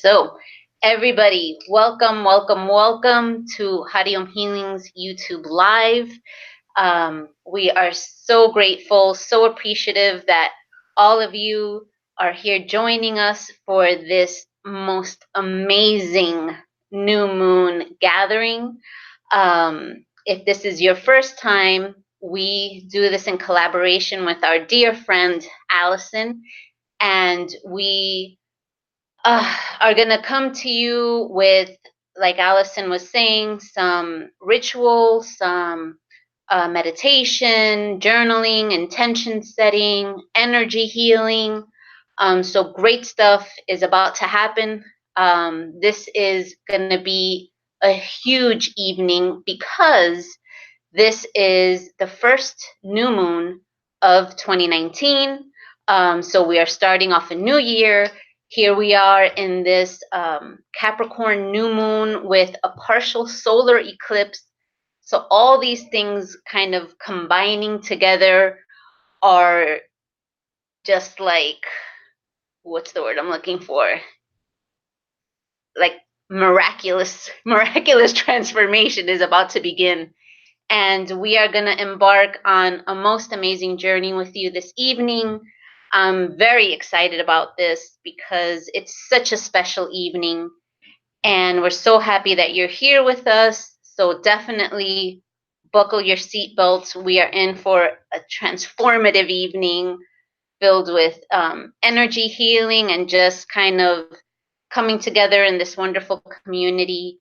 So, everybody, welcome, welcome, welcome to Hariom Healing's YouTube Live. We are so grateful, so appreciative that all of you are here joining us for this most amazing new moon gathering. If this is your first time, we do this in collaboration with our dear friend Allison, and we are going to come to you with, like Allison was saying, some rituals, some meditation, journaling, intention setting, energy healing. So great stuff is about to happen. This is going to be a huge evening because this is the first new moon of 2019. So we are starting off a new year. Here we are in this Capricorn new moon with a partial solar eclipse. So all these things kind of combining together are just like, what's the word I'm looking for? Like miraculous transformation is about to begin. And we are going to embark on a most amazing journey with you this evening. I'm very excited about this because it's such a special evening, and we're so happy that you're here with us. So definitely buckle your seatbelts. We are in for a transformative evening filled with energy healing and just kind of coming together in this wonderful community.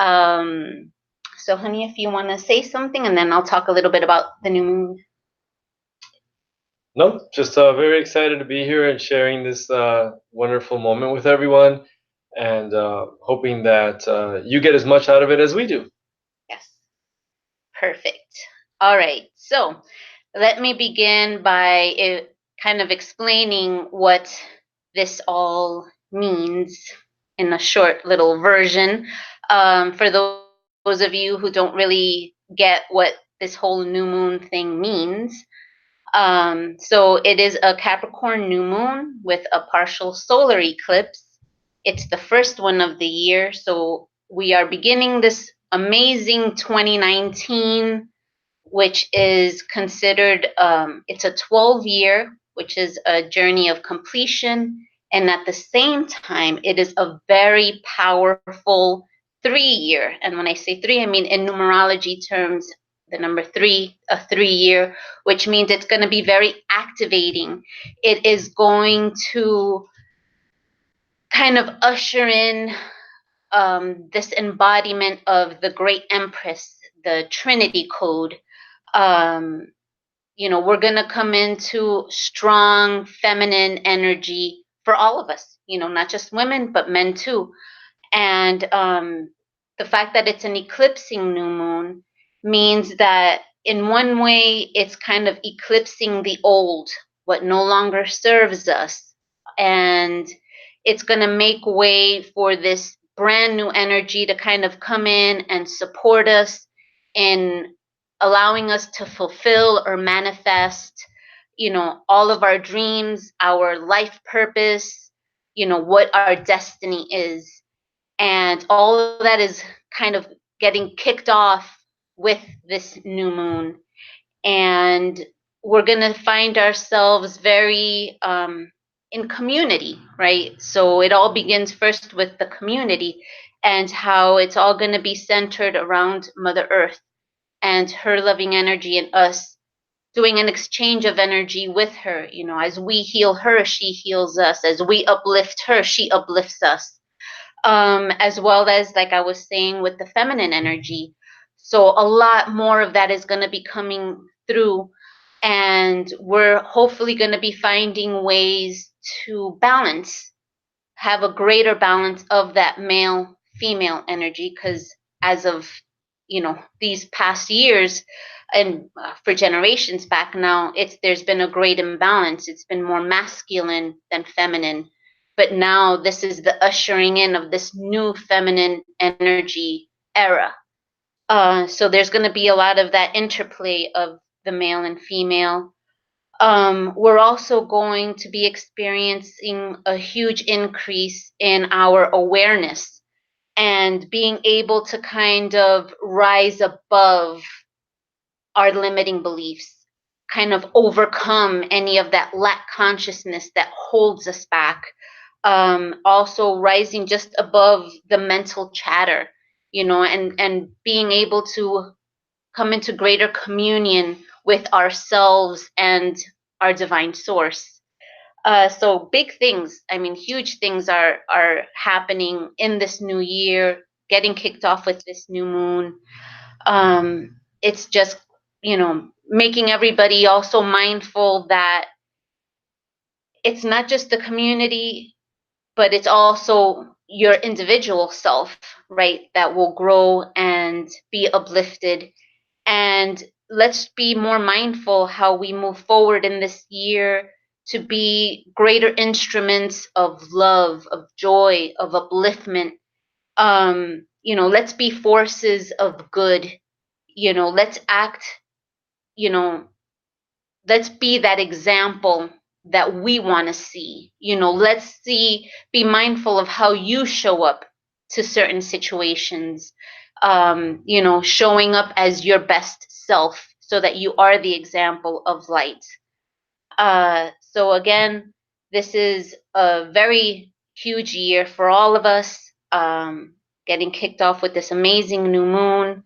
So, honey, if you want to say something, and then I'll talk a little bit about the new moon. No, just very excited to be here and sharing this wonderful moment with everyone, and hoping that you get as much out of it as we do. Yes, perfect. All right, so let me begin by kind of explaining what this all means in a short little version. For those of you who don't really get what this whole new moon thing means, so it is a Capricorn new moon with a partial solar eclipse. It's the first one of the year. So we are beginning this amazing 2019, which is considered, it's a 12-year, which is a journey of completion. And at the same time, it is a very powerful 3-year. And when I say three, I mean in numerology terms, the number three, a 3-year, which means it's going to be very activating. It is going to kind of usher in this embodiment of the great empress, the Trinity code. We're going to come into strong feminine energy for all of us, not just women, but men too. And the fact that it's an eclipsing new moon means that in one way, it's kind of eclipsing the old, what no longer serves us. And it's going to make way for this brand new energy to kind of come in and support us in allowing us to fulfill or manifest, all of our dreams, our life purpose, what our destiny is. And all of that is kind of getting kicked off with this new moon. And we're going to find ourselves very in community, right? So it all begins first with the community and how it's all going to be centered around Mother Earth and her loving energy and us doing an exchange of energy with her. As we heal her, she heals us. As we uplift her, she uplifts us. As well as, like I was saying, with the feminine energy. So a lot more of that is going to be coming through, and we're hopefully going to be finding ways to have a greater balance of that male female energy, because as of these past years and for generations back now, there's been a great imbalance. It's been more masculine than feminine, but now this is the ushering in of this new feminine energy era. So there's going to be a lot of that interplay of the male and female. we're also going to be experiencing a huge increase in our awareness and being able to kind of rise above our limiting beliefs, kind of overcome any of that lack consciousness that holds us back. Also rising just above the mental chatter, and being able to come into greater communion with ourselves and our divine source. So big things, I mean, huge things are happening in this new year, getting kicked off with this new moon. It's just, making everybody also mindful that it's not just the community, but it's also your individual self, right, that will grow and be uplifted. And let's be more mindful how we move forward in this year to be greater instruments of love, of joy, of upliftment. Let's be forces of good. Let's act, you know, let's be that example that we want to see. Let's be mindful of how you show up to certain situations. Showing up as your best self so that you are the example of light. So again, this is a very huge year for all of us. Getting kicked off with this amazing new moon,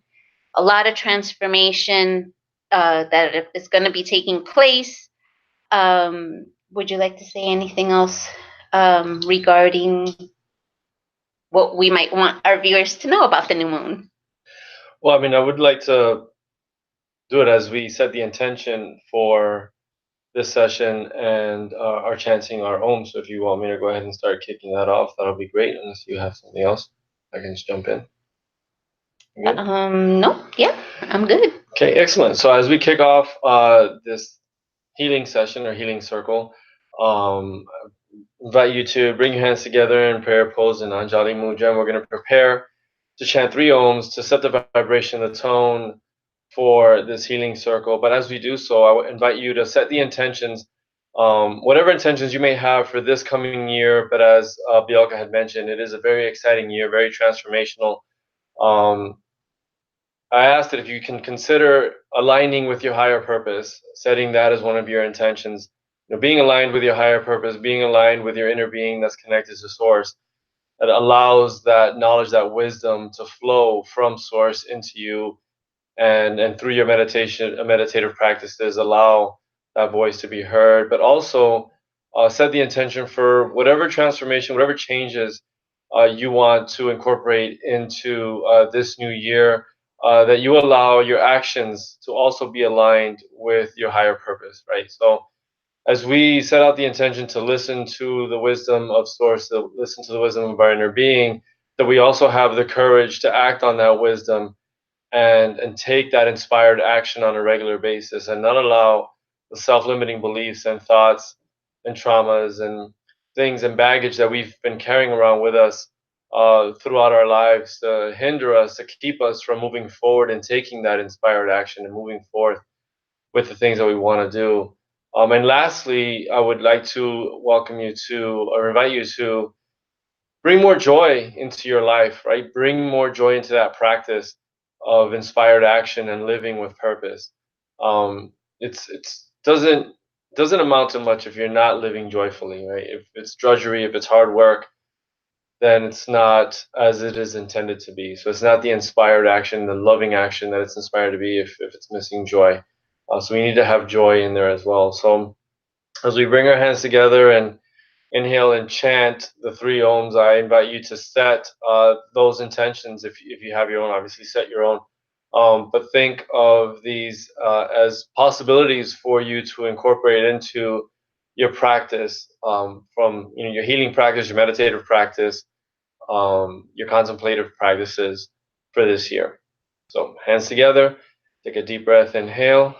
a lot of transformation that is going to be taking place. Would you like to say anything else regarding what we might want our viewers to know about the new moon? Well, I mean, I would like to do it as we set the intention for this session and are chanting our Om. So if you want me to go ahead and start kicking that off, that'll be great. Unless you have something else, I can just jump in. You good? No, yeah, I'm good. Okay, excellent. So as we kick off this healing session or healing circle, I invite you to bring your hands together in prayer pose in Anjali Mudra. And we're going to prepare to chant 3 Oms to set the vibration, the tone for this healing circle. But as we do so, I would invite you to set the intentions, whatever intentions you may have for this coming year. But as Bielka had mentioned, it is a very exciting year, very transformational. Um, I asked that if you can consider aligning with your higher purpose, setting that as one of your intentions. Being aligned with your higher purpose, being aligned with your inner being that's connected to source, that allows that knowledge, that wisdom to flow from source into you, and through your meditative practices, allow that voice to be heard, but also set the intention for whatever transformation, whatever changes you want to incorporate into this new year, that you allow your actions to also be aligned with your higher purpose, right? So as we set out the intention to listen to the wisdom of source, to listen to the wisdom of our inner being, that we also have the courage to act on that wisdom and take that inspired action on a regular basis, and not allow the self-limiting beliefs and thoughts and traumas and things and baggage that we've been carrying around with us throughout our lives to hinder us, to keep us from moving forward and taking that inspired action and moving forth with the things that we want to do. And lastly, I would like to welcome you to, or invite you to, bring more joy into your life, right? Bring more joy into that practice of inspired action and living with purpose. It's doesn't amount to much if you're not living joyfully, right? If it's drudgery, if it's hard work, then it's not as it is intended to be. So it's not the inspired action, the loving action that it's inspired to be if it's missing joy. So we need to have joy in there as well. So as we bring our hands together and inhale and chant the 3 Oms, I invite you to set those intentions. If you have your own, obviously set your own. But think of these as possibilities for you to incorporate into your practice, from your healing practice, your meditative practice, your contemplative practices for this year. So hands together, take a deep breath, inhale.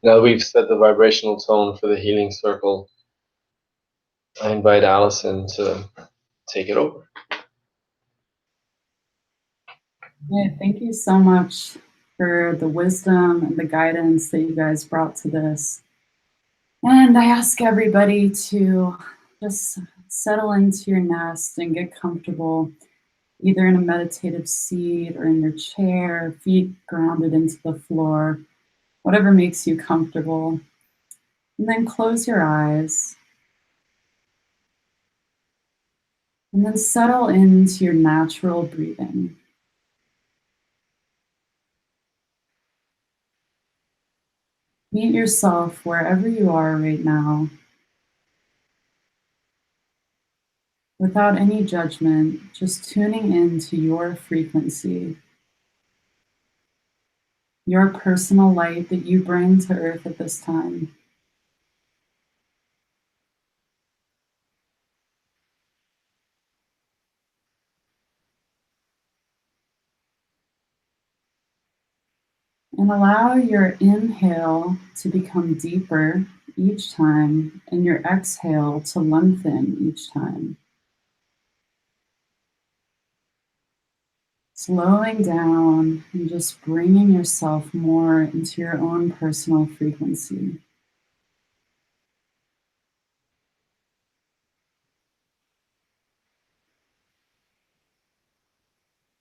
Now we've set the vibrational tone for the healing circle, I invite Allison to take it over. Yeah, thank you so much for the wisdom and the guidance that you guys brought to this. And I ask everybody to just settle into your nest and get comfortable, either in a meditative seat or in your chair, feet grounded into the floor, whatever makes you comfortable. And then close your eyes. And then settle into your natural breathing. Meet yourself wherever you are right now, without any judgment, just tuning into your frequency, your personal light that you bring to Earth at this time. And allow your inhale to become deeper each time, and your exhale to lengthen each time. Slowing down and just bringing yourself more into your own personal frequency.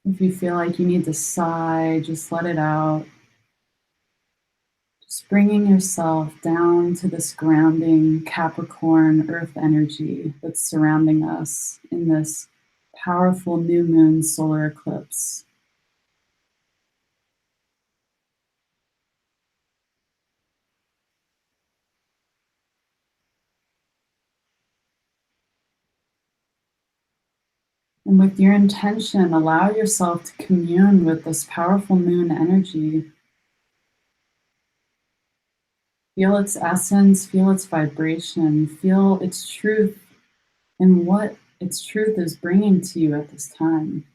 If you feel like you need to sigh, just let it out. Just bringing yourself down to this grounding Capricorn Earth energy that's surrounding us in this powerful new moon solar eclipse. And with your intention, allow yourself to commune with this powerful moon energy. Feel its essence, feel its vibration, feel its truth and what its truth is bringing to you at this time.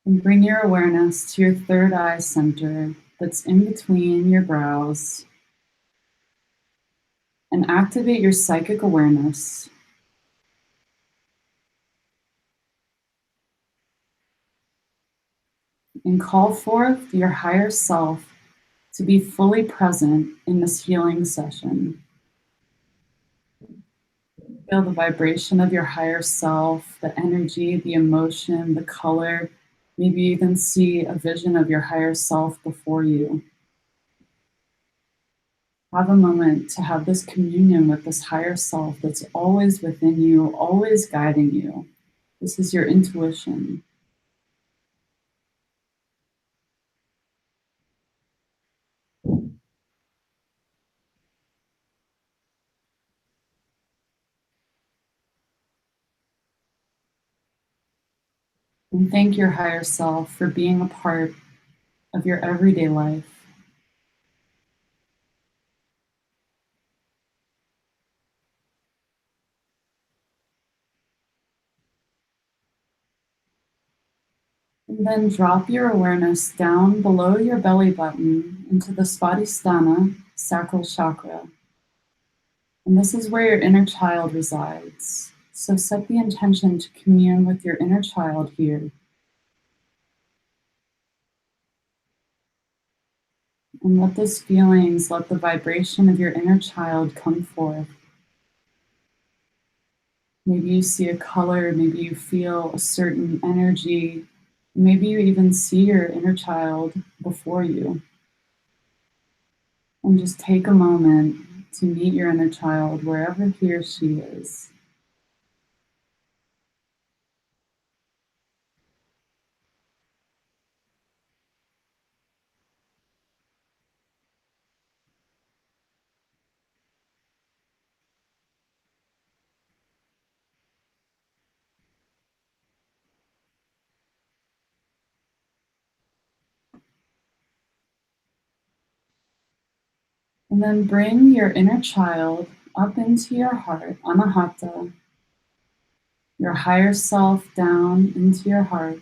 And bring your awareness to your third eye center that's in between your brows. And activate your psychic awareness. And call forth your higher self to be fully present in this healing session. Feel the vibration of your higher self, the energy, the emotion, the color. Maybe even see a vision of your higher self before you. Have a moment to have this communion with this higher self that's always within you, always guiding you. This is your intuition. And thank your higher self for being a part of your everyday life. And then drop your awareness down below your belly button into the Svadhisthana sacral chakra. And this is where your inner child resides. So set the intention to commune with your inner child here. And let those feelings, let the vibration of your inner child come forth. Maybe you see a color, maybe you feel a certain energy, maybe you even see your inner child before you. And just take a moment to meet your inner child wherever he or she is. And then bring your inner child up into your heart, anahata, your higher self down into your heart.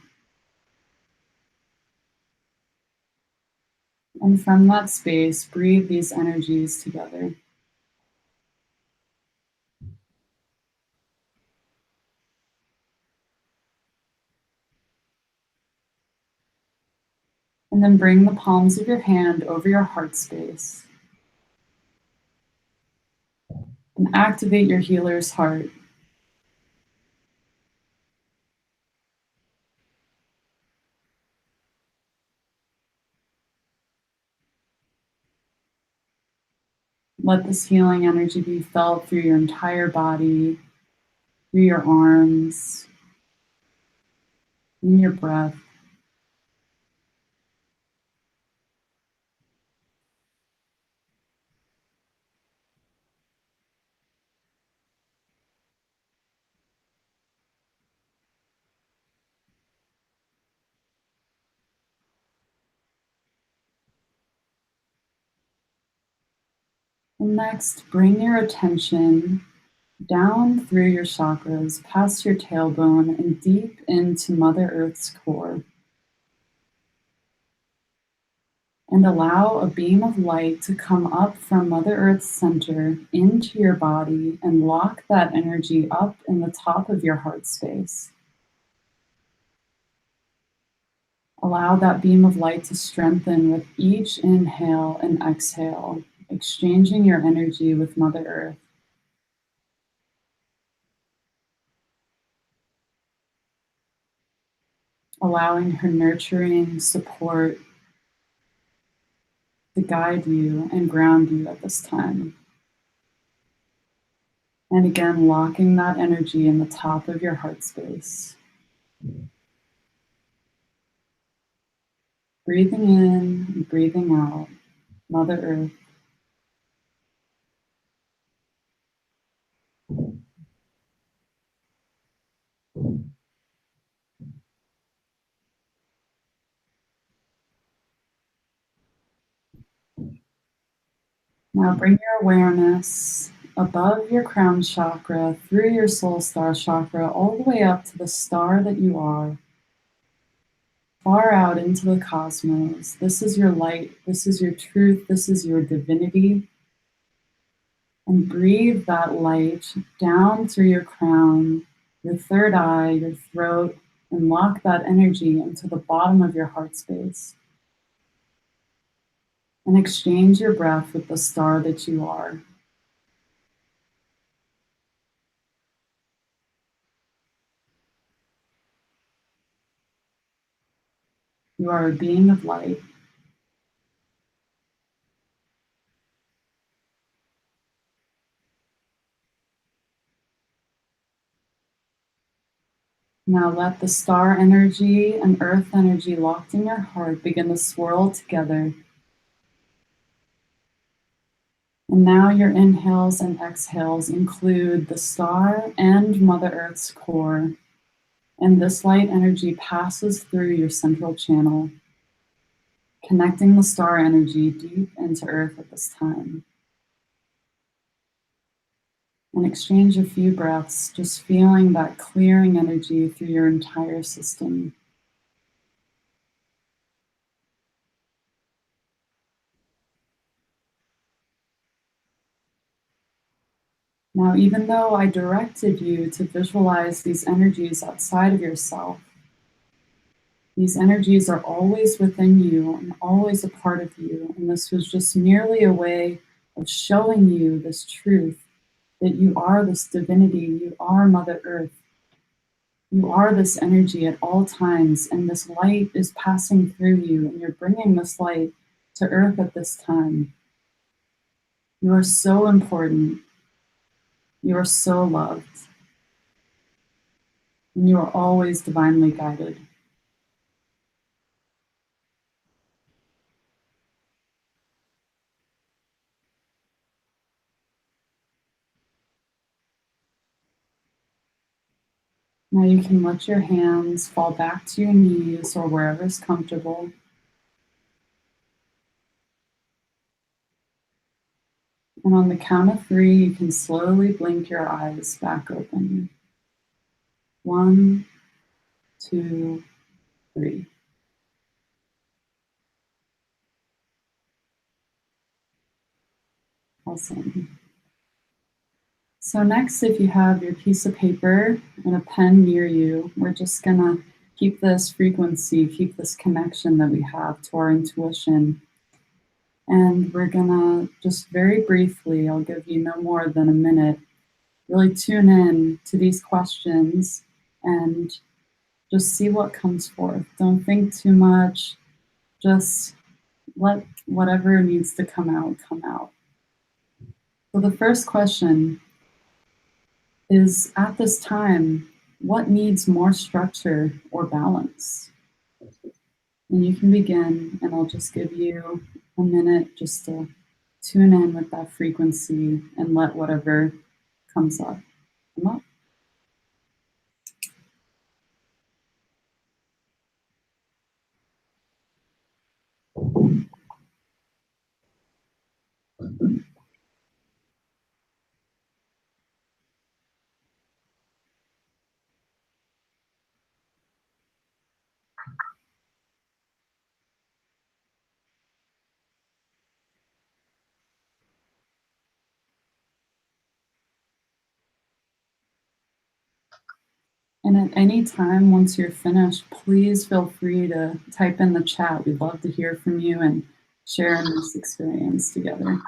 And from that space, breathe these energies together. And then bring the palms of your hand over your heart space. And activate your healer's heart. Let this healing energy be felt through your entire body, through your arms, in your breath. And next, bring your attention down through your chakras, past your tailbone, and deep into Mother Earth's core. And allow a beam of light to come up from Mother Earth's center into your body and lock that energy up in the top of your heart space. Allow that beam of light to strengthen with each inhale and exhale, exchanging your energy with Mother Earth. Allowing her nurturing support to guide you and ground you at this time. And again, locking that energy in the top of your heart space. Breathing in and breathing out, Mother Earth. Now bring your awareness above your crown chakra, through your soul star chakra, all the way up to the star that you are, far out into the cosmos. This is your light, this is your truth, this is your divinity. And breathe that light down through your crown, your third eye, your throat, and lock that energy into the bottom of your heart space. And exchange your breath with the star that you are. You are a being of light. Now let the star energy and earth energy locked in your heart begin to swirl together. And now your inhales and exhales include the star and Mother Earth's core. And this light energy passes through your central channel, connecting the star energy deep into Earth at this time. And exchange a few breaths, just feeling that clearing energy through your entire system. Now, even though I directed you to visualize these energies outside of yourself, these energies are always within you and always a part of you. And this was just merely a way of showing you this truth that you are this divinity, you are Mother Earth, you are this energy at all times, and this light is passing through you, and you're bringing this light to Earth at this time. You are so important. You are so loved. And you are always divinely guided. Now you can let your hands fall back to your knees or wherever is comfortable. And on the count of 3, you can slowly blink your eyes back open. 1, 2, 3. Awesome. So next, if you have your piece of paper and a pen near you, we're just gonna keep this frequency, keep this connection that we have to our intuition. And we're gonna just very briefly, I'll give you no more than a minute, really tune in to these questions and just see what comes forth. Don't think too much, just let whatever needs to come out, come out. So the first question is, at this time, what needs more structure or balance? And you can begin, and I'll just give you a minute just to tune in with that frequency and let whatever comes up come up. And at any time, once you're finished, please feel free to type in the chat. We'd love to hear from you and share in this experience together.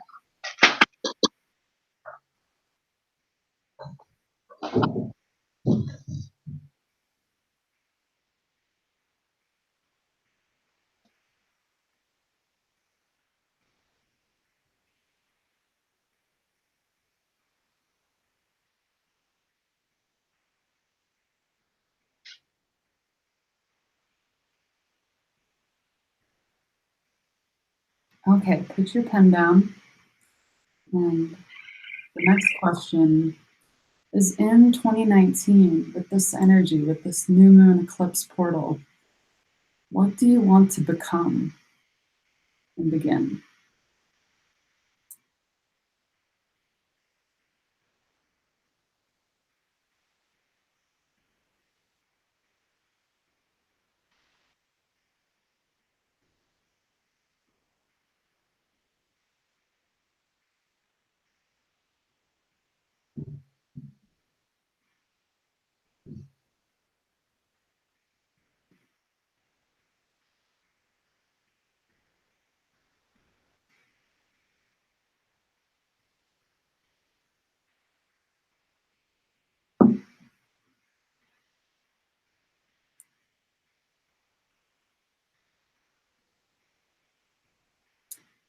Okay, put your pen down. And the next question is, in 2019, with this energy, with this new moon eclipse portal, what do you want to become and begin?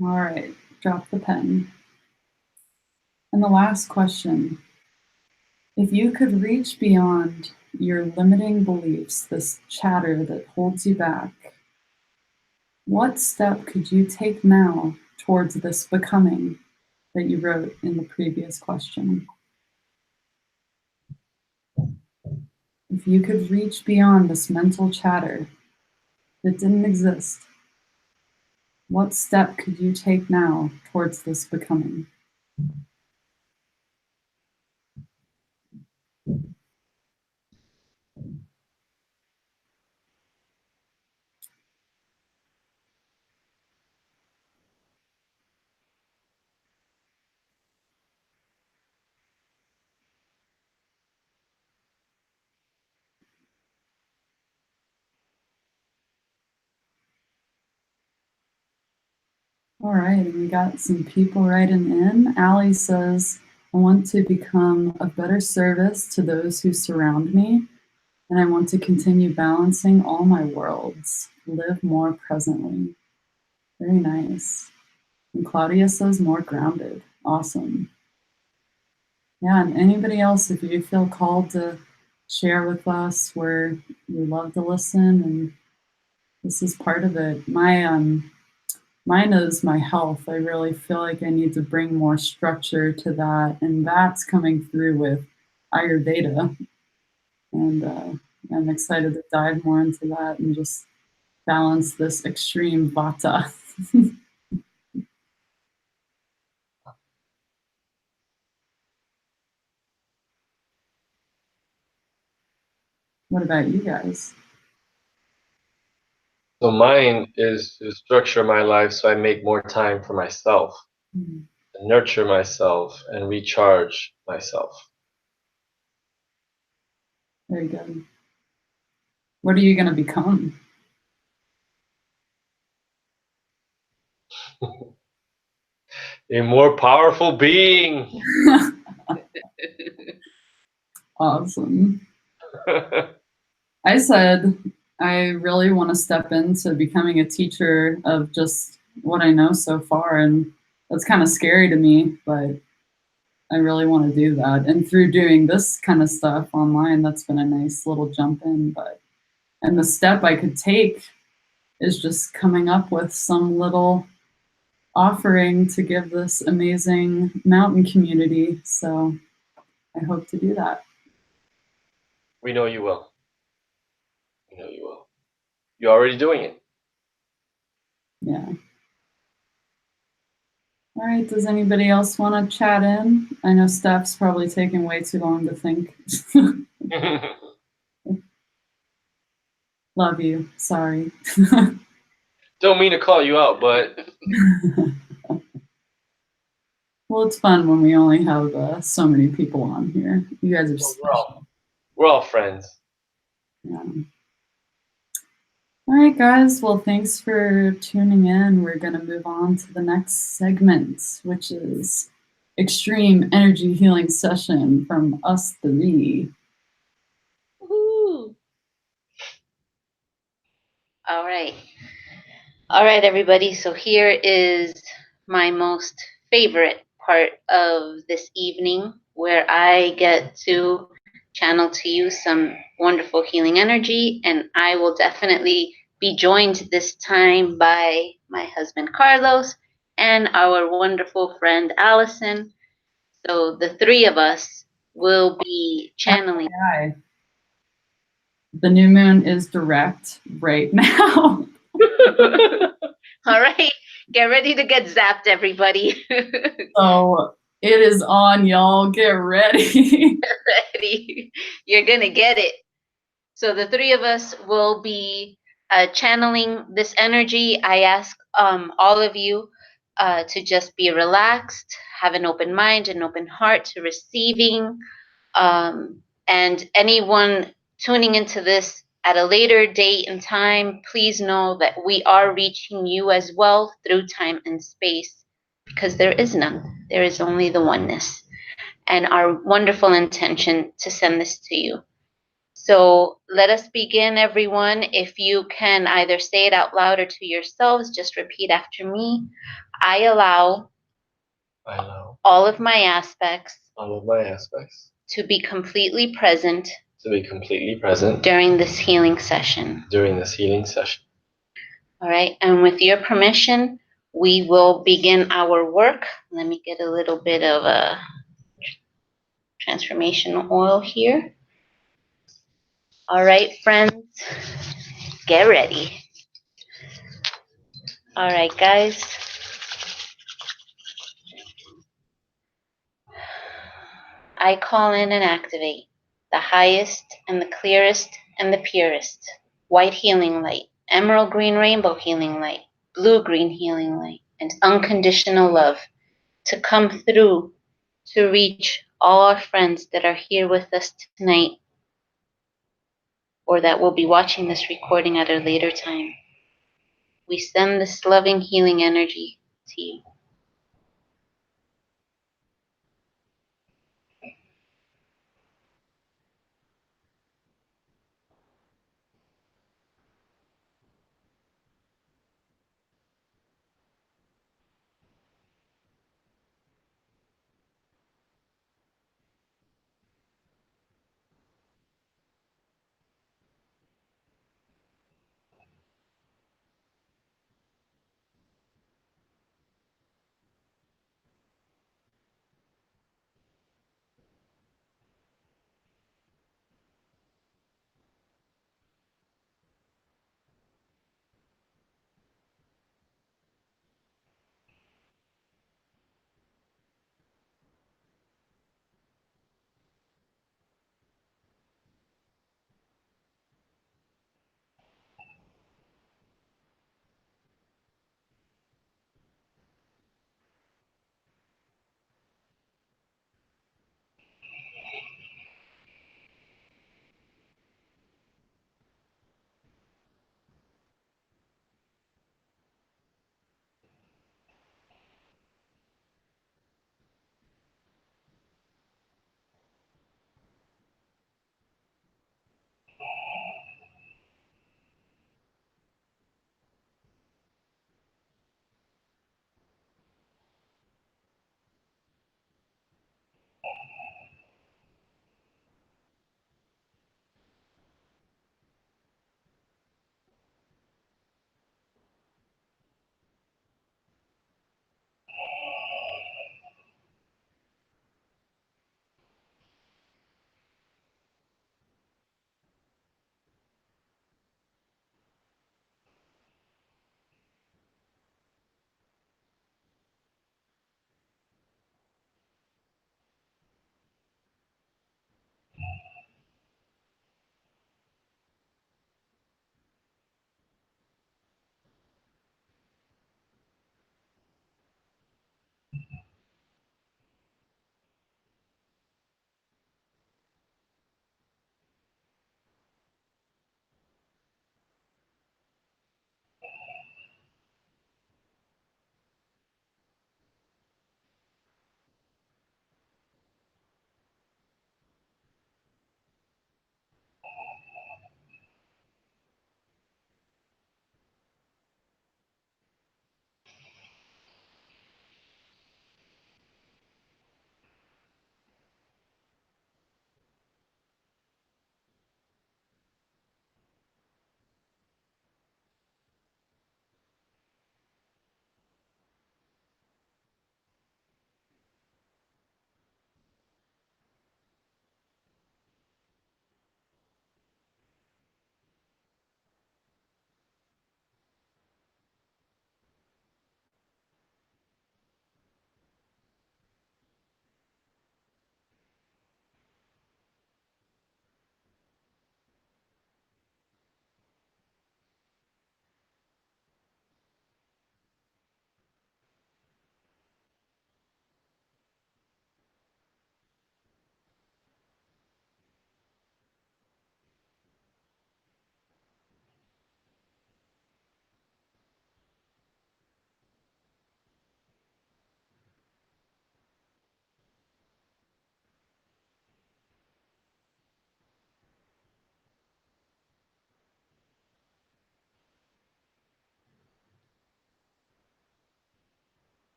All right, drop the pen. And the last question, if you could reach beyond your limiting beliefs, this chatter that holds you back, what step could you take now towards this becoming that you wrote in the previous question? If you could reach beyond this mental chatter that didn't exist, what step could you take now towards this becoming? All right, we got some people writing in. Allie says, I want to become a better service to those who surround me, and I want to continue balancing all my worlds, live more presently. Very nice. And Claudia says more grounded. Awesome. Yeah, and anybody else, if you feel called to share with us where you love to listen, and this is part of it. Mine is my health. I really feel like I need to bring more structure to that, and that's coming through with Ayurveda. And I'm excited to dive more into that and just balance this extreme vata. What about you guys? So mine is to structure my life so I make more time for myself, nurture myself, and recharge myself. Very good. What are you going to become? A more powerful being. Awesome. I said I really want to step into becoming a teacher of just what I know so far, and that's kind of scary to me, but I really want to do that. And through doing this kind of stuff online, that's been a nice little jump in. And the step I could take is just coming up with some little offering to give this amazing mountain community. So I hope to do that. We know you will. We know you will. You're already doing it. Yeah. All right, does anybody else want to chat in? I know Steph's probably taking way too long to think. Love you. Sorry. Don't mean to call you out, but Well, it's fun when we only have so many people on here. You guys are special. we're all friends. Yeah. All right, guys. Well, thanks for tuning in. We're going to move on to the next segment, which is Extreme Energy Healing Session from us three. Woo. All right. All right, everybody. So here is my most favorite part of this evening, where I get to channel to you some wonderful healing energy, and I will definitely be joined this time by my husband Carlos and our wonderful friend Allison. So the three of us will be channeling. FYI, the new moon is direct right now. All right, get ready to get zapped, everybody. So it is on, y'all. Get ready. Ready. You're gonna get it. So the three of us will be channeling this energy. I ask all of you to just be relaxed, have an open mind, an open heart to receiving. And anyone tuning into this at a later date and time, please know that we are reaching you as well through time and space, because there is none. There is only the oneness, and our wonderful intention to send this to you. So let us begin, everyone. If you can either say it out loud or to yourselves, just repeat after me. I allow all of my aspects to be completely present during this healing session. All right, and with your permission, we will begin our work. Let me get a little bit of a transformational oil here. All right, friends, get ready. All right, guys. I call in and activate the highest and the clearest and the purest white healing light, emerald green rainbow healing light, blue green healing light, and unconditional love to come through to reach all our friends that are here with us tonight, or that will be watching this recording at a later time. We send this loving healing energy to you.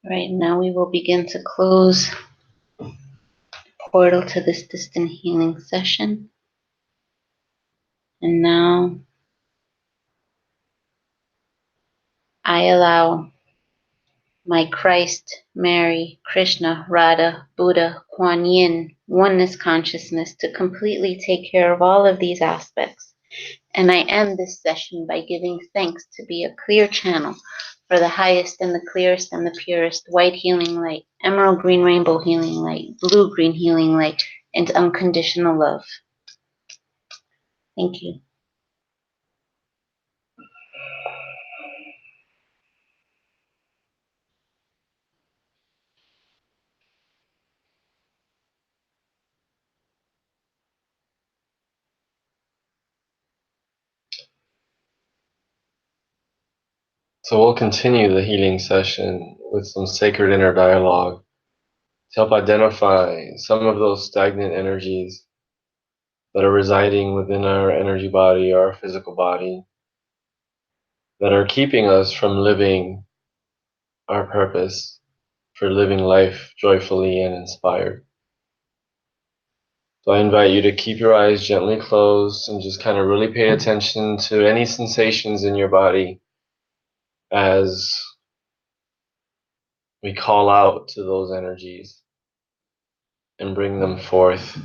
Right now we will begin to close the portal to this distant healing session. And now I allow my Christ, Mary, Krishna, Radha, Buddha, Kuan Yin, oneness consciousness to completely take care of all of these aspects. And I end this session by giving thanks to be a clear channel for the highest and the clearest and the purest white healing light, emerald green rainbow healing light, blue green healing light, and unconditional love. Thank you. So we'll continue the healing session with some sacred inner dialogue to help identify some of those stagnant energies that are residing within our energy body, our physical body, that are keeping us from living our purpose for living life joyfully and inspired. So I invite you to keep your eyes gently closed and just kind of really pay attention to any sensations in your body as we call out to those energies and bring them forth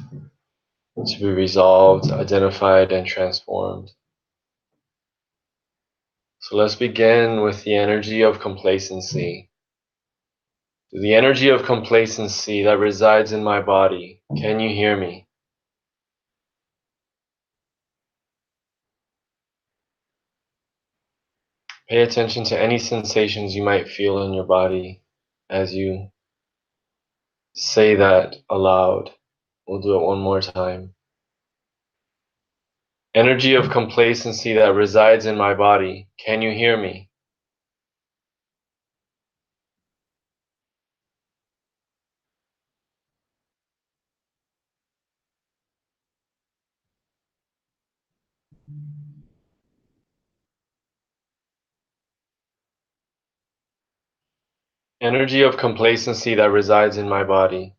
to be resolved, identified, and transformed. So let's begin with the energy of complacency. The energy of complacency that resides in my body. Can you hear me? Pay attention to any sensations you might feel in your body as you say that aloud. We'll do it one more time. Energy of complacency that resides in my body. Can you hear me? Energy of complacency that resides in my body.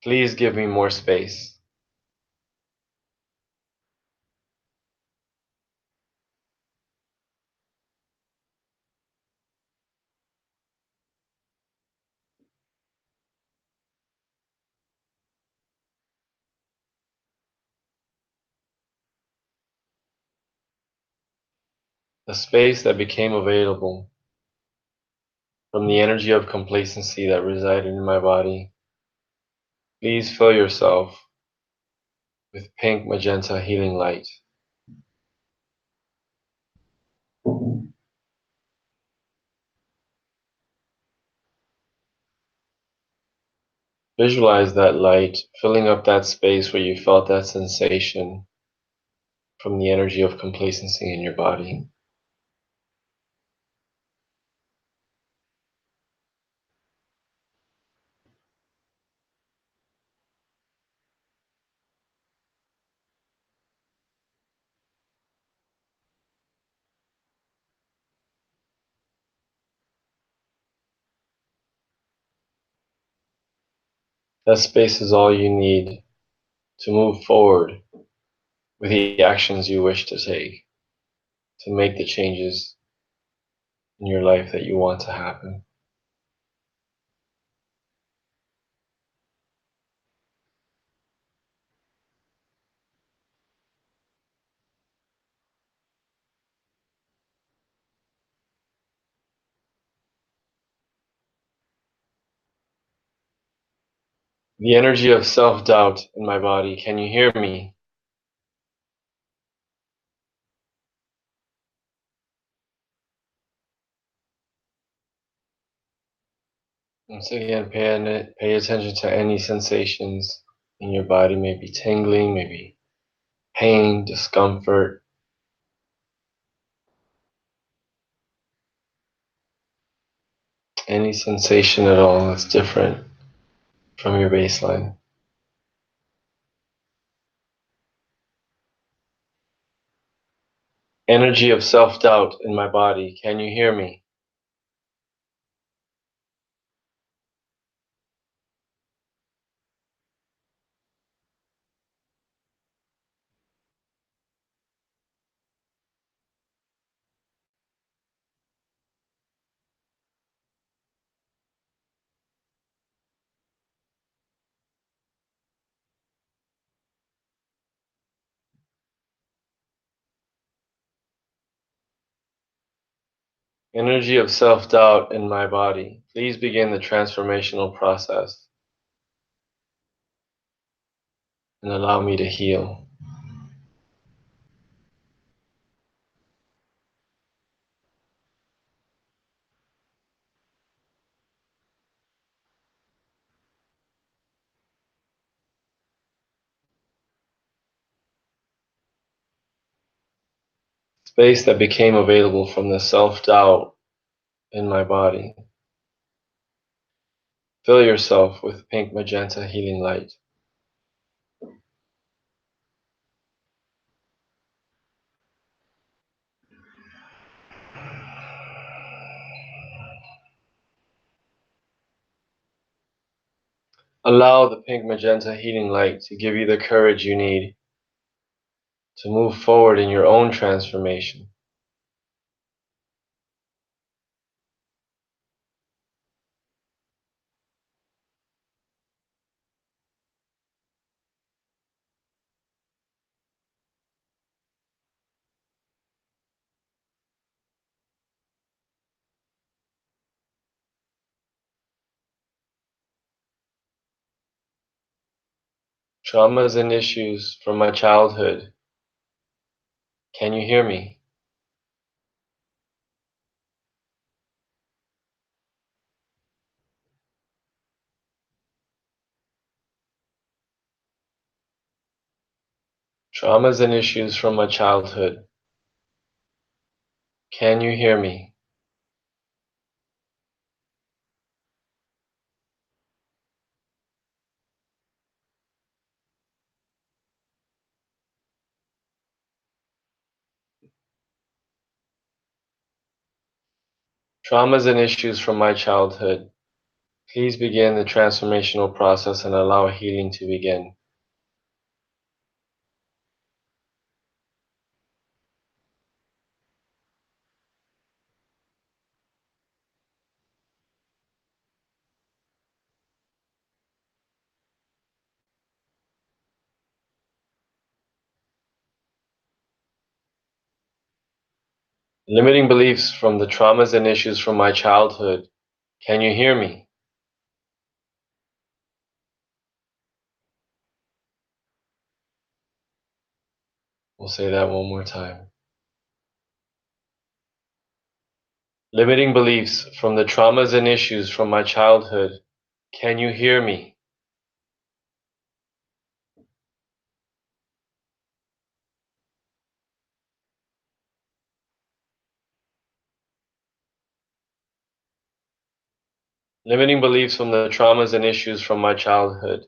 Please give me more space. The space that became available from the energy of complacency that resided in my body. Please fill yourself with pink magenta healing light. Visualize that light filling up that space where you felt that sensation from the energy of complacency in your body. That space is all you need to move forward with the actions you wish to take, to make the changes in your life that you want to happen. The energy of self-doubt in my body. Can you hear me? Once again, pay attention to any sensations in your body, maybe tingling, maybe pain, discomfort, any sensation at all that's different from your baseline. Energy of self-doubt in my body. Can you hear me? Energy of self-doubt in my body, please begin the transformational process and allow me to heal. Space that became available from the self-doubt in my body. Fill yourself with pink magenta healing light. Allow the pink magenta healing light to give you the courage you need to move forward in your own transformation. Traumas and issues from my childhood. Can you hear me? Traumas and issues from my childhood. Can you hear me? Traumas and issues from my childhood. Please begin the transformational process and allow healing to begin. Limiting beliefs from the traumas and issues from my childhood. Can you hear me? We'll say that one more time. Limiting beliefs from the traumas and issues from my childhood. Can you hear me? Limiting beliefs from the traumas and issues from my childhood.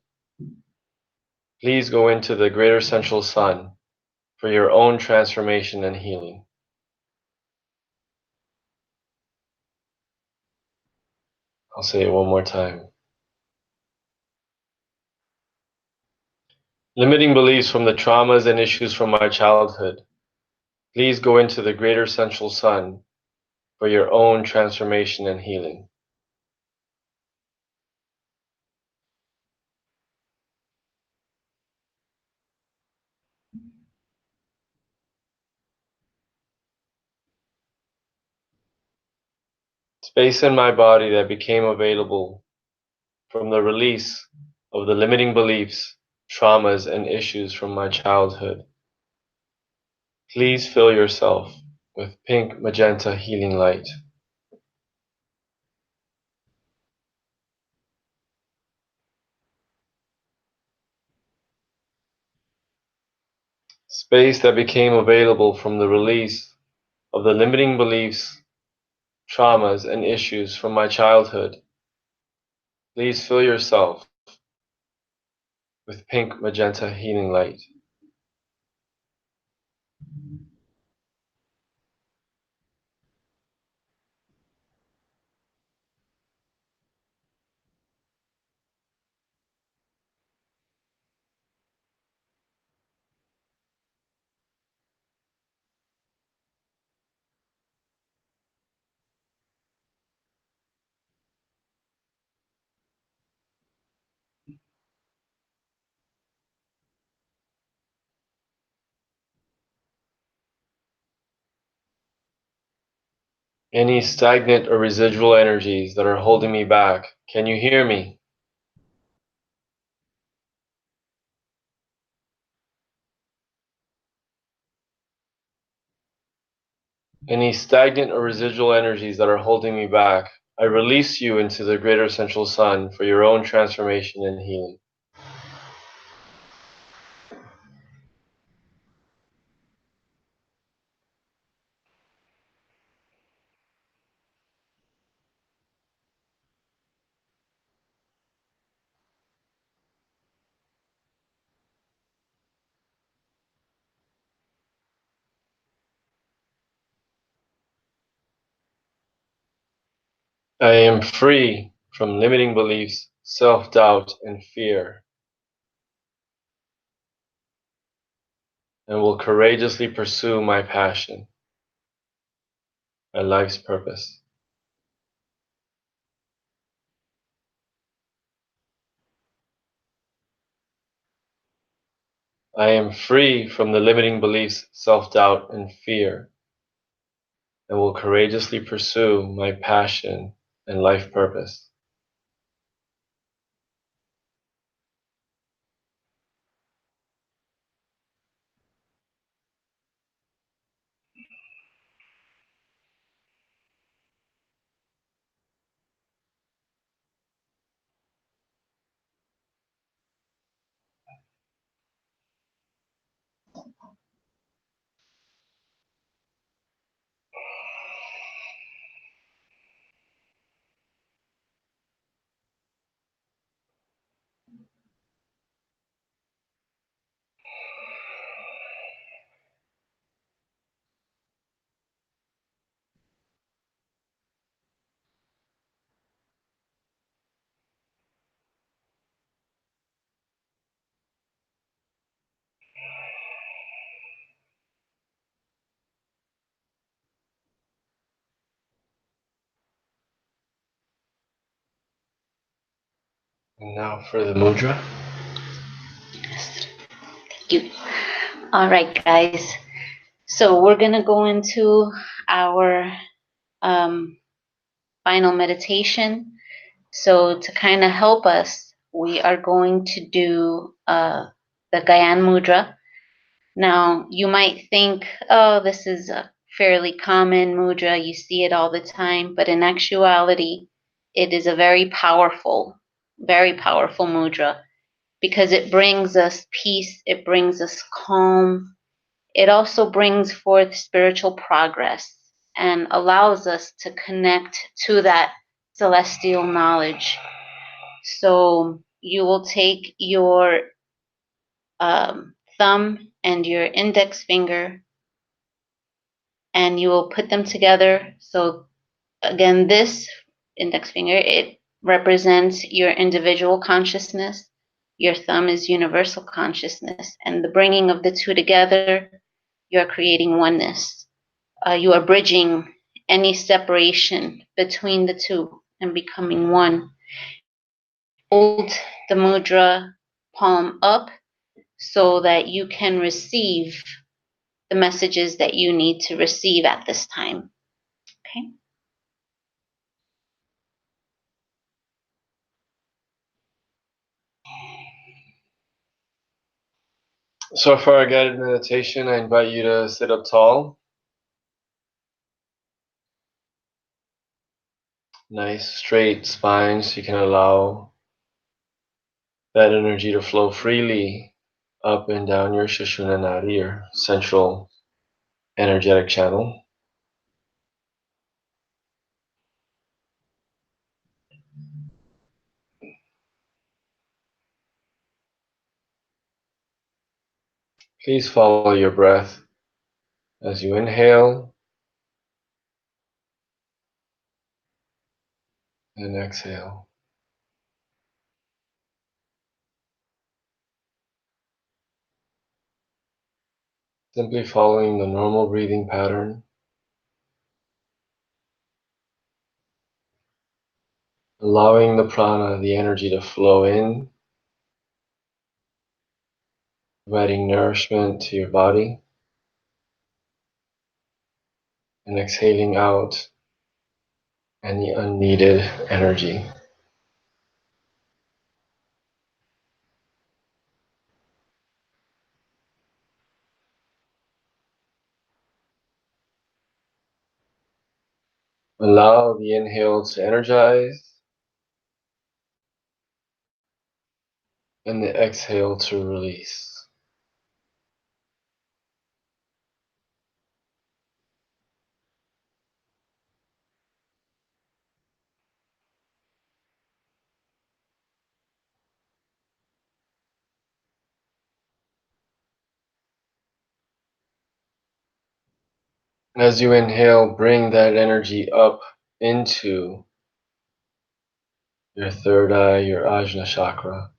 Please go into the greater central sun for your own transformation and healing. I'll say it one more time. Limiting beliefs from the traumas and issues from my childhood. Please go into the greater central sun for your own transformation and healing. Space in my body that became available from the release of the limiting beliefs, traumas, and issues from my childhood. Please fill yourself with pink magenta healing light. Space that became available from the release of the limiting beliefs, traumas, and issues from my childhood. Please fill yourself with pink magenta healing light. Any stagnant or residual energies that are holding me back. Can you hear me? Any stagnant or residual energies that are holding me back, I release you into the greater central sun for your own transformation and healing. I am free from limiting beliefs, self-doubt, and fear, and will courageously pursue my passion, my life's purpose. I am free from the limiting beliefs, self-doubt, and fear, and will courageously pursue my passion and life purpose. And now for the mudra. Thank you. All right, guys. So we're going to go into our final meditation. So to kind of help us, we are going to do the Gyan Mudra. Now, you might think, oh, this is a fairly common mudra. You see it all the time. But in actuality, it is a very powerful mudra because it brings us peace. It brings us calm. It also brings forth spiritual progress and allows us to connect to that celestial knowledge. So you will take your thumb and your index finger and you will put them together. So again, this index finger, it represents your individual consciousness. Your thumb is universal consciousness. And the bringing of the two together, you are creating oneness. You are bridging any separation between the two and becoming one. Hold the mudra palm up so that you can receive the messages that you need to receive at this time. Okay. So for our guided meditation, I invite you to sit up tall. Nice straight spine so you can allow that energy to flow freely up and down your Sushumna Nadi, your central energetic channel. Please follow your breath as you inhale and exhale. Simply following the normal breathing pattern, allowing the prana, the energy, to flow in, providing nourishment to your body, and exhaling out any unneeded energy. Allow the inhale to energize and the exhale to release. As you inhale, bring that energy up into your third eye, your Ajna chakra.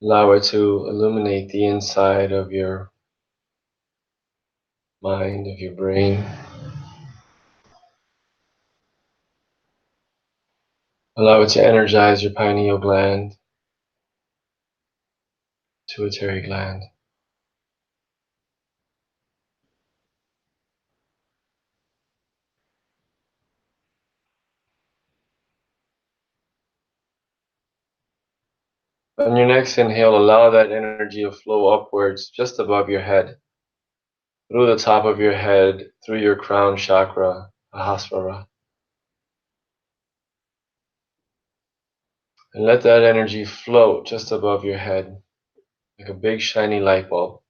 Allow it to illuminate the inside of your mind, of your brain. Allow it to energize your pineal gland, pituitary gland. On your next inhale, allow that energy to flow upwards just above your head, through the top of your head, through your crown chakra, Sahasrara. And let that energy float just above your head, like a big shiny light bulb.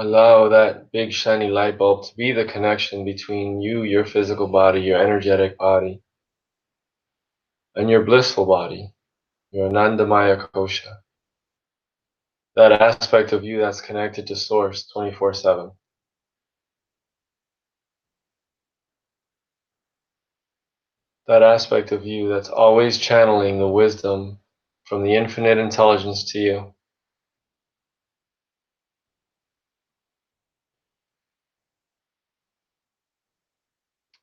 Allow that big shiny light bulb to be the connection between you, your physical body, your energetic body, and your blissful body, your Anandamaya Kosha. That aspect of you that's connected to Source 24/7. That aspect of you that's always channeling the wisdom from the infinite intelligence to you.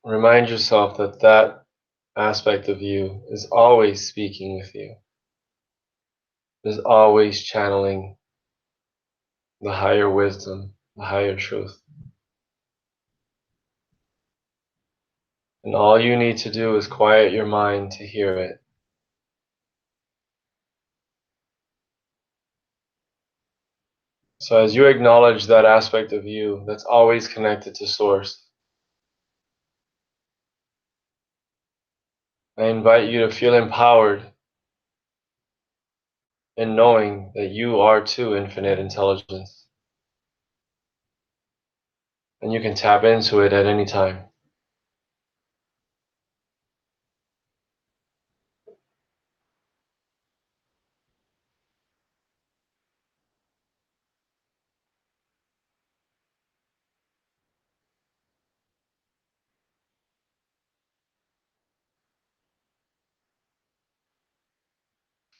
Remind yourself that that aspect of you is always speaking with you, is always channeling the higher wisdom, the higher truth. And all you need to do is quiet your mind to hear it. So as you acknowledge that aspect of you that's always connected to Source, I invite you to feel empowered in knowing that you are too infinite intelligence. And you can tap into it at any time.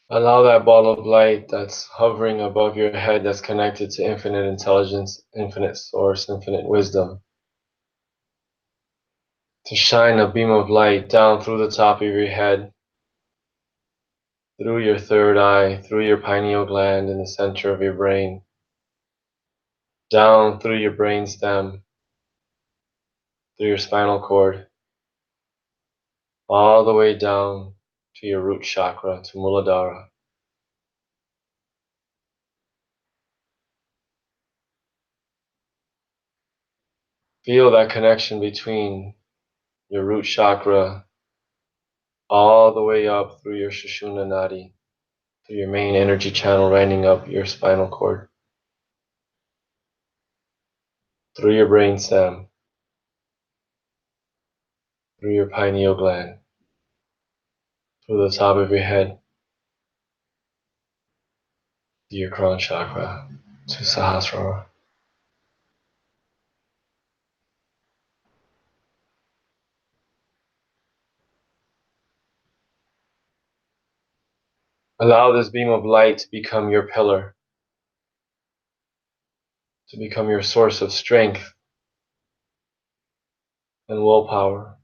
Allow that ball of light that's hovering above your head that's connected to infinite intelligence, infinite source, infinite wisdom to shine a beam of light down through the top of your head, through your third eye, through your pineal gland in the center of your brain, down through your brain stem, through your spinal cord, all the way down to your root chakra, to Muladhara. Feel that connection between your root chakra all the way up through your Sushumna Nadi, through your main energy channel running up your spinal cord, through your brain stem, through your pineal gland, through the top of your head, to your crown chakra, to Sahasrara. Allow this beam of light to become your pillar, to become your source of strength and willpower.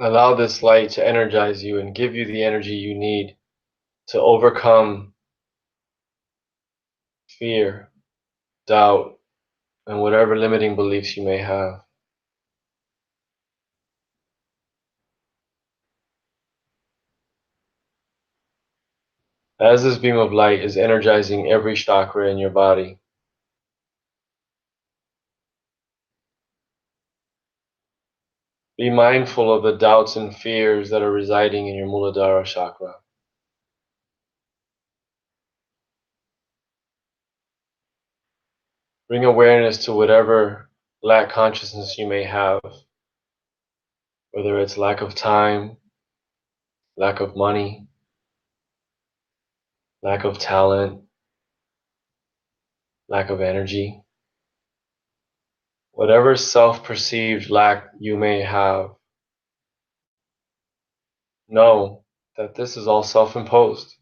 Allow this light to energize you and give you the energy you need to overcome fear, doubt, and whatever limiting beliefs you may have. As this beam of light is energizing every chakra in your body, be mindful of the doubts and fears that are residing in your Muladhara chakra. Bring awareness to whatever lack consciousness you may have, whether it's lack of time, lack of money, lack of talent, lack of energy. Whatever self-perceived lack you may have, know that this is all self-imposed.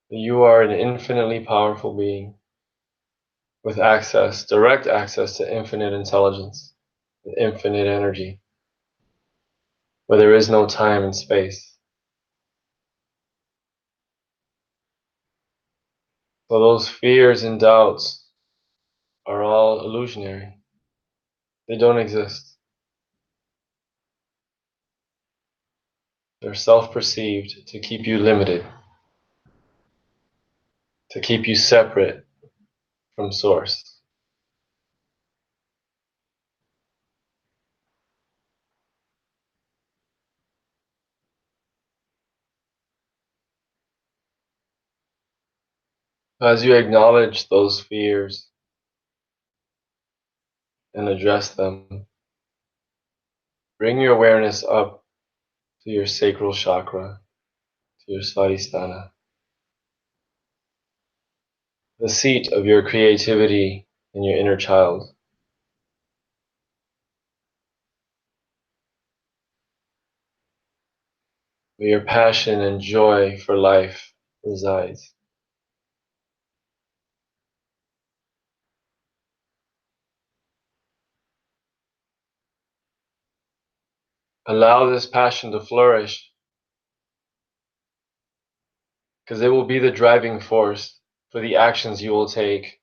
You are an infinitely powerful being with access, direct access to infinite intelligence, and infinite energy, where there is no time and space. So those fears and doubts are all illusionary. They don't exist. They're self-perceived to keep you limited, to keep you separate from Source. As you acknowledge those fears and address them, bring your awareness up to your sacral chakra, to your Svadhisthana, the seat of your creativity and your inner child, where your passion and joy for life resides. Allow this passion to flourish, because it will be the driving force for the actions you will take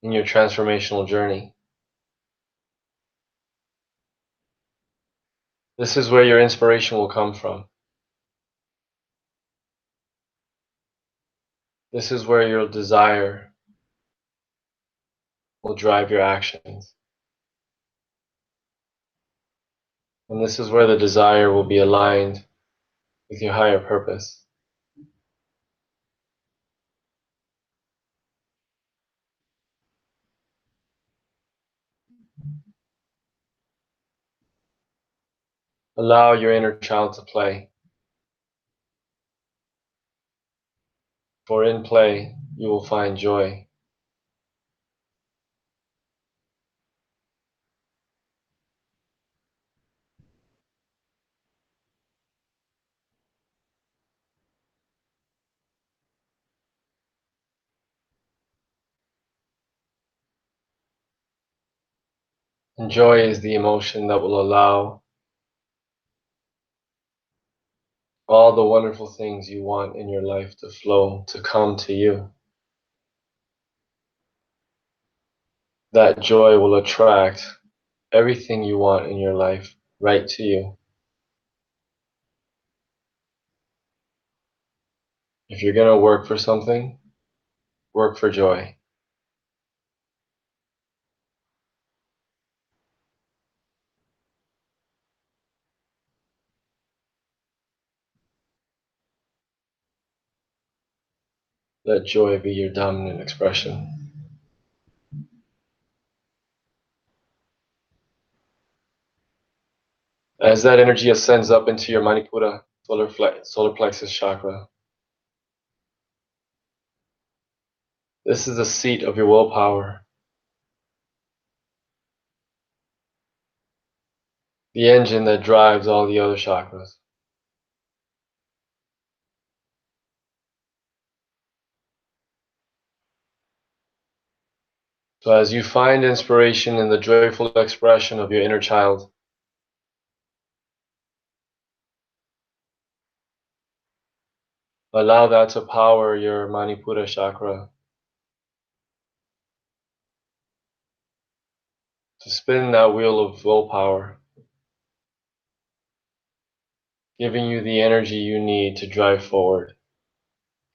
in your transformational journey. This is where your inspiration will come from. This is where your desire will drive your actions. And this is where the desire will be aligned with your higher purpose. Allow your inner child to play. For in play, you will find joy. And joy is the emotion that will allow all the wonderful things you want in your life to flow, to come to you. That joy will attract everything you want in your life right to you. If you're going to work for something, work for joy. Let joy be your dominant expression. As that energy ascends up into your Manipura, solar plexus chakra, This is the seat of your willpower, the engine that drives all the other chakras. So as you find inspiration in the joyful expression of your inner child, allow that to power your Manipura chakra, to spin that wheel of willpower, giving you the energy you need to drive forward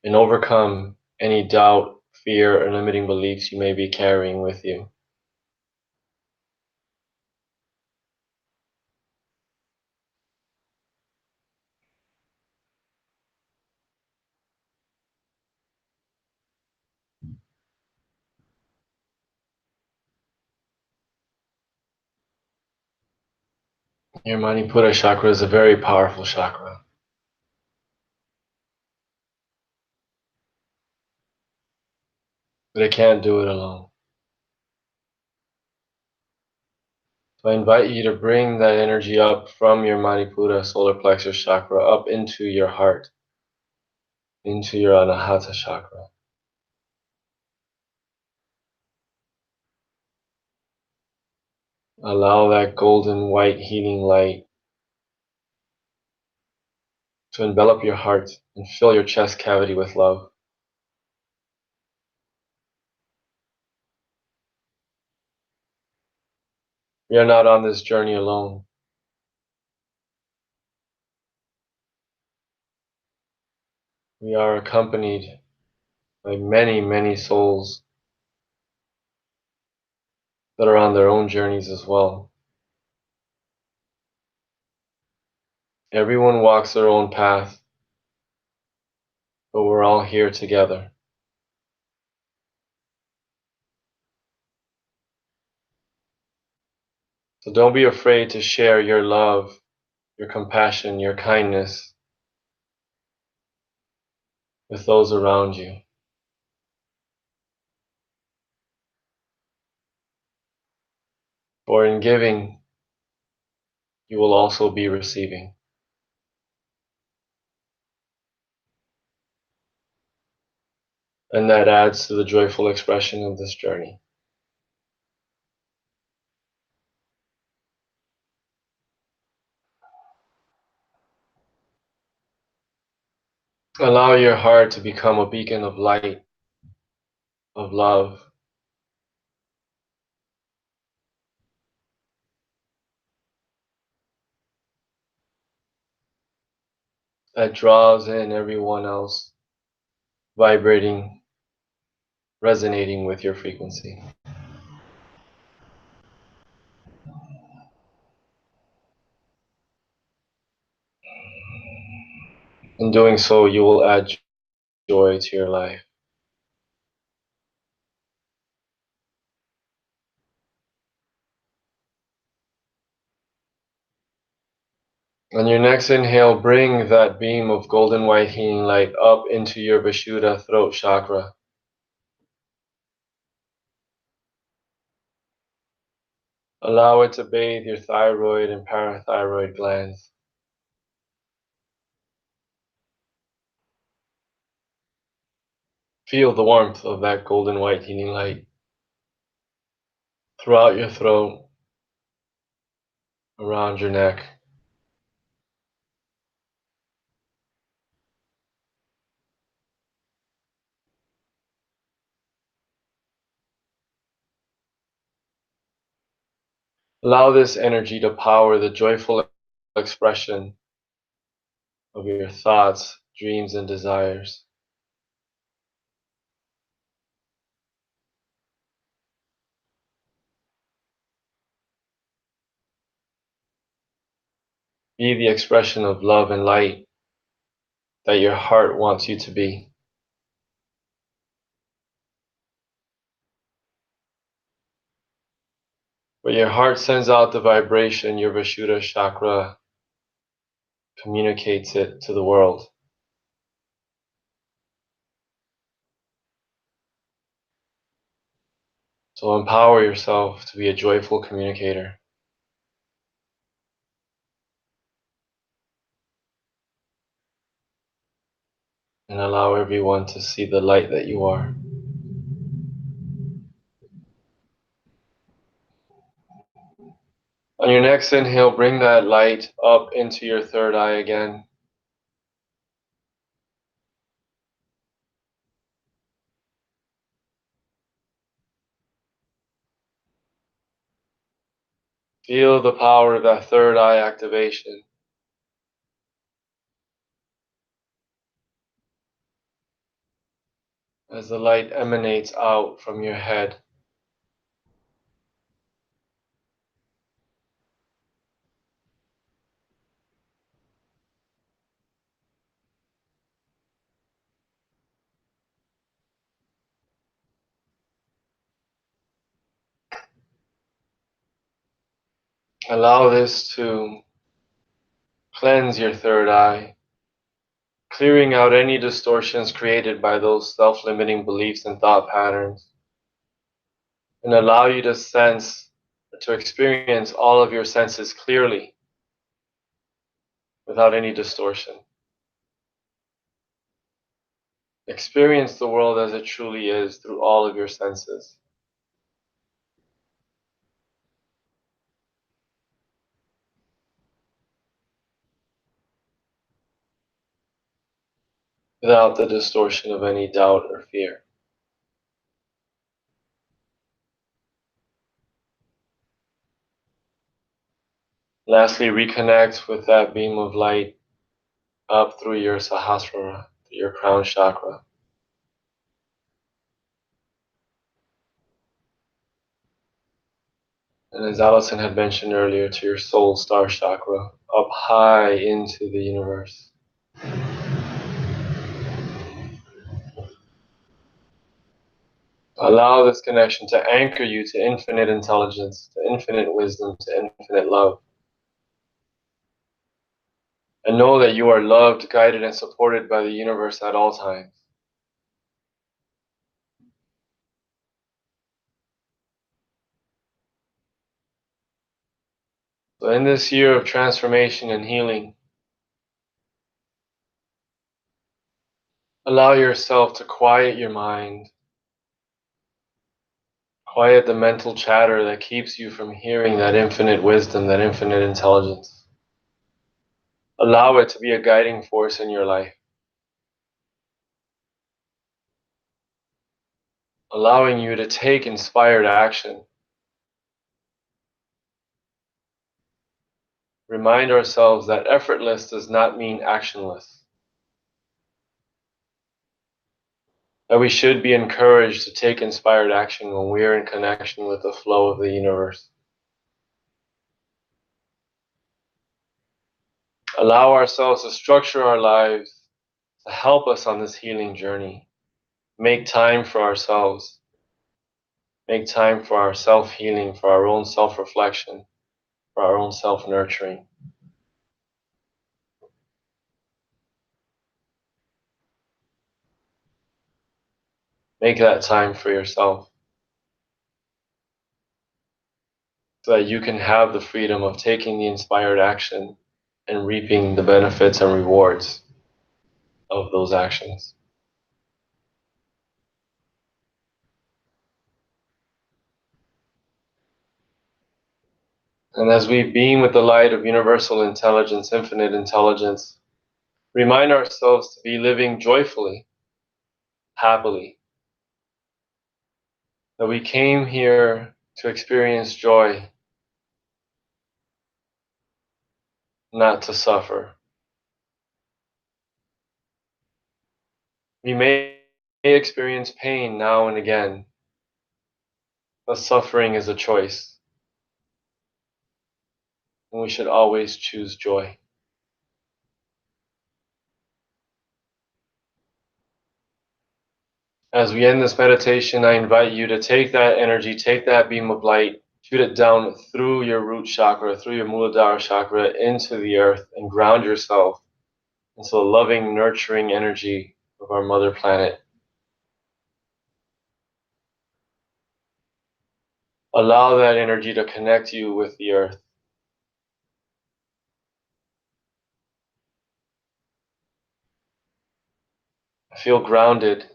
and overcome any doubt, fear, or limiting beliefs you may be carrying with you. Your Manipura chakra is a very powerful chakra, but it can't do it alone. So I invite you to bring that energy up from your Manipura solar plexus chakra up into your heart, into your Anahata chakra. Allow that golden white healing light to envelop your heart and fill your chest cavity with love. We are not on this journey alone. We are accompanied by many, many souls that are on their own journeys as well. Everyone walks their own path, but we're all here together. So don't be afraid to share your love, your compassion, your kindness with those around you. For in giving, you will also be receiving. And that adds to the joyful expression of this journey. Allow your heart to become a beacon of light, of love, that draws in everyone else, vibrating, resonating with your frequency. In doing so, you will add joy to your life. On your next inhale, bring that beam of golden white healing light up into your Vishuddha throat chakra. Allow it to bathe your thyroid and parathyroid glands. Feel the warmth of that golden white healing light throughout your throat, around your neck. Allow this energy to power the joyful expression of your thoughts, dreams, and desires. Be the expression of love and light that your heart wants you to be. When your heart sends out the vibration, your Vishuddha chakra communicates it to the world. So empower yourself to be a joyful communicator. And allow everyone to see the light that you are. On your next inhale, bring that light up into your third eye again. Feel the power of that third eye activation as the light emanates out from your head. Allow this to cleanse your third eye, clearing out any distortions created by those self-limiting beliefs and thought patterns, and allow you to sense, to experience all of your senses clearly without any distortion. Experience the world as it truly is through all of your senses. Without the distortion of any doubt or fear. Lastly, reconnect with that beam of light up through your Sahasrara, your crown chakra. And as Allison had mentioned earlier, to your soul star chakra, up high into the universe. Allow this connection to anchor you to infinite intelligence, to infinite wisdom, to infinite love. And know that you are loved, guided, and supported by the universe at all times. So in this year of transformation and healing, allow yourself to quiet your mind, quiet the mental chatter that keeps you from hearing that infinite wisdom, that infinite intelligence. Allow it to be a guiding force in your life, allowing you to take inspired action. Remind ourselves that effortless does not mean actionless. That we should be encouraged to take inspired action when we are in connection with the flow of the universe. Allow ourselves to structure our lives to help us on this healing journey. Make time for ourselves. Make time for our self-healing, for our own self-reflection, for our own self-nurturing. Make that time for yourself so that you can have the freedom of taking the inspired action and reaping the benefits and rewards of those actions. And as we beam with the light of universal intelligence, infinite intelligence, remind ourselves to be living joyfully, happily. That we came here to experience joy, not to suffer. We may experience pain now and again, but suffering is a choice. And we should always choose joy. As we end this meditation, I invite you to take that energy, take that beam of light, shoot it down through your root chakra, through your Muladhara chakra, into the earth, and ground yourself into the loving, nurturing energy of our mother planet. Allow that energy to connect you with the earth. Feel grounded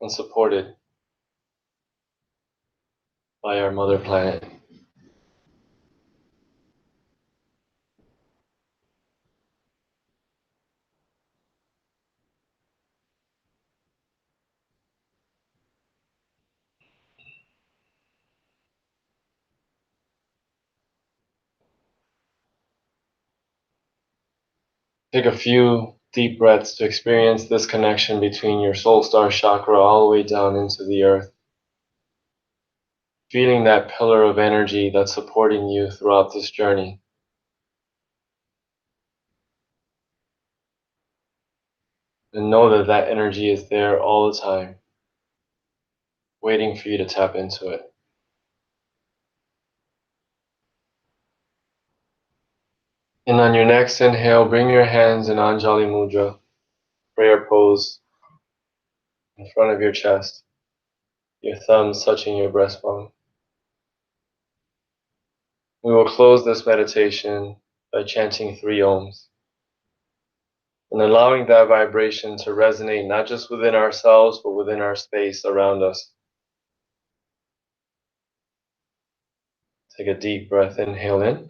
and supported by our mother planet. Take a few deep breaths to experience this connection between your soul star chakra all the way down into the earth. Feeling that pillar of energy that's supporting you throughout this journey. And know that that energy is there all the time, waiting for you to tap into it. And on your next inhale, bring your hands in Anjali Mudra, prayer pose, in front of your chest, your thumbs touching your breastbone. We will close this meditation by chanting 3 ohms and allowing that vibration to resonate not just within ourselves, but within our space around us. Take a deep breath, inhale in.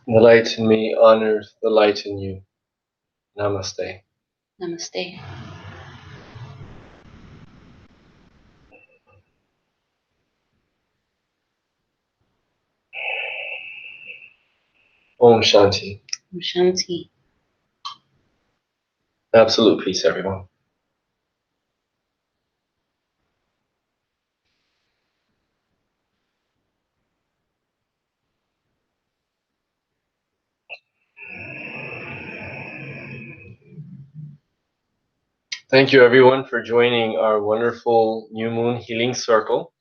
The light in me honors the light in you. Namaste. Namaste. Om Shanti. Om Shanti. Absolute peace, everyone. Thank you, everyone, for joining our wonderful New Moon Healing Circle.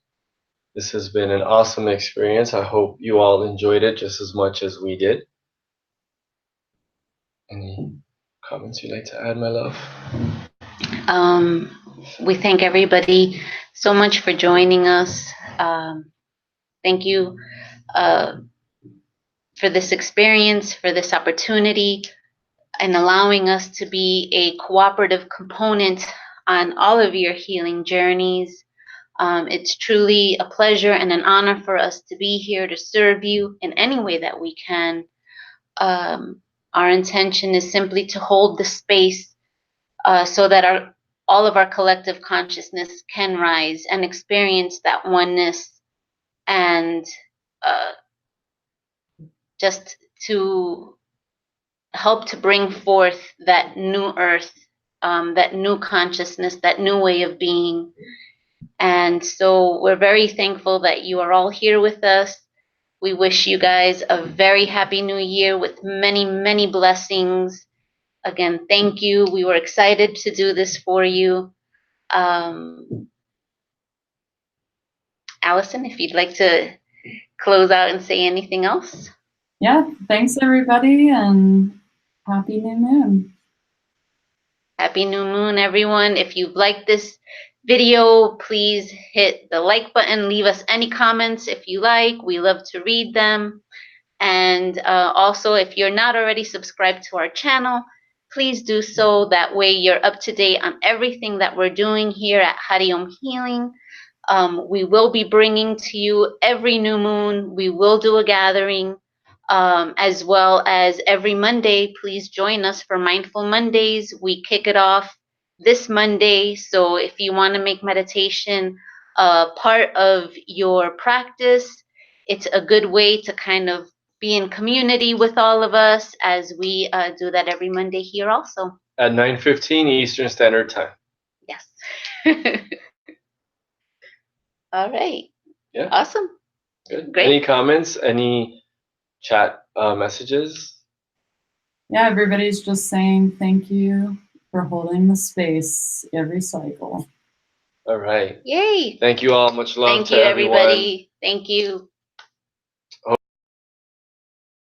This has been an awesome experience. I hope you all enjoyed it just as much as we did. Any comments you'd like to add, my love? We thank everybody so much for joining us. Thank you for this experience, for this opportunity, and allowing us to be a cooperative component on all of your healing journeys. It's truly a pleasure and an honor for us to be here to serve you in any way that we can. Our intention is simply to hold the space so that all of our collective consciousness can rise and experience that oneness, and just to help to bring forth that new earth, that new consciousness, that new way of being. And so we're very thankful that you are all here with us. We wish you guys a very happy new year with many, many blessings. Again, thank you. We were excited to do this for you. Allison, if you'd like to close out and say anything else. Yeah, thanks everybody, and happy new moon. Happy new moon, everyone. If you've liked this video, please hit the like button. Leave us any comments if you like. We love to read them. And also, if you're not already subscribed to our channel, please do so. That way you're up to date on everything that we're doing here at Hariom Healing. We will be bringing to you every new moon. We will do a gathering, as well as every Monday. Please join us for Mindful Mondays. We kick it off this Monday. So if you want to make meditation part of your practice, it's a good way to kind of be in community with all of us as we do that every Monday here also. At 9:15 Eastern Standard Time. Yes. All right. Yeah. Awesome. Good. Great. Any comments? Any chat messages? Yeah, everybody's just saying thank you for holding the space every cycle. All right. Yay. Thank you all. Much love Thank to you, everyone. everybody. Thank you.